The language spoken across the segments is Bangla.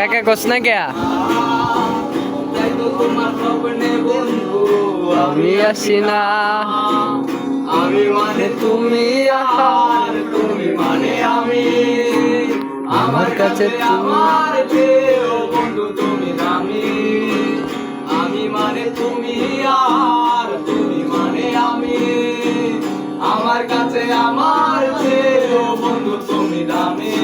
কাকা কস না কে তাই তো তোমার স্বপ্নে বন্ধু আমি আসি না আমি মানে তুমি আর তুমি মানে আমি আমার কাছে আমার প্রিয় বন্ধু তুমি দামি আমি মানে তুমি আর তুমি মানে আমি আমার কাছে আমার প্রিয় বন্ধু তুমি দামি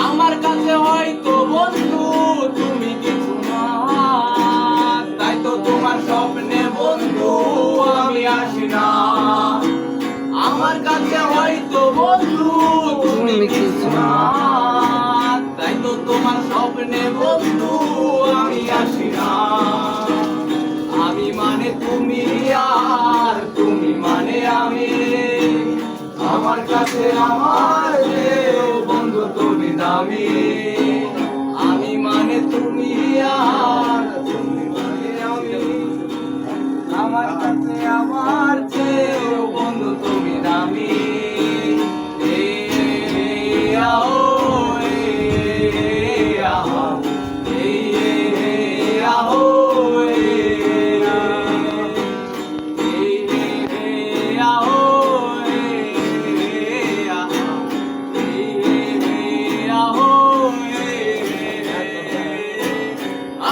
আমার কাছে হয়তো বন্ধু তুমি কিছু না তাই তো তোমার স্বপ্নে বন্ধু আমি আসি না আমার কাছে হয়তো বন্ধু তুমি কিছু না তাই তো তোমার স্বপ্নে বন্ধু আমি আসি না আমি মানে তুমি আর তুমি মানে আমি আমার কাছে আমার বন্ধু তুমি দামি আমি মানে তুমি আর তুমি মানে আমি আমার কাছে আমার বন্ধু তুমি দামি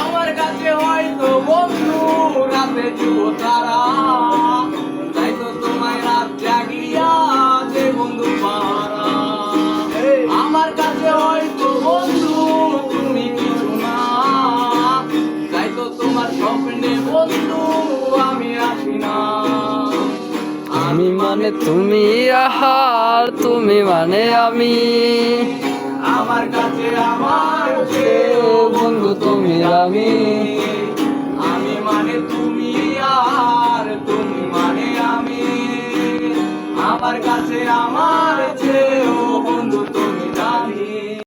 আমার কাছে হয়তো বন্ধু রাতে যুবতারা তাই তো তোমায় রাত জাগিয়া যে বন্ধু পাহারা আমার কাছে হয়তো বন্ধু তুমি কিছু না তাই তো তোমার স্বপ্নে বন্ধু আমি আসি না আমি মানে তুমি আহার তুমি মানে আমি আমার কাছে আমার বন্ধু তুমি আমি আমি মানে তুমি আর তুমি মানে আমি আমার কাছে আমার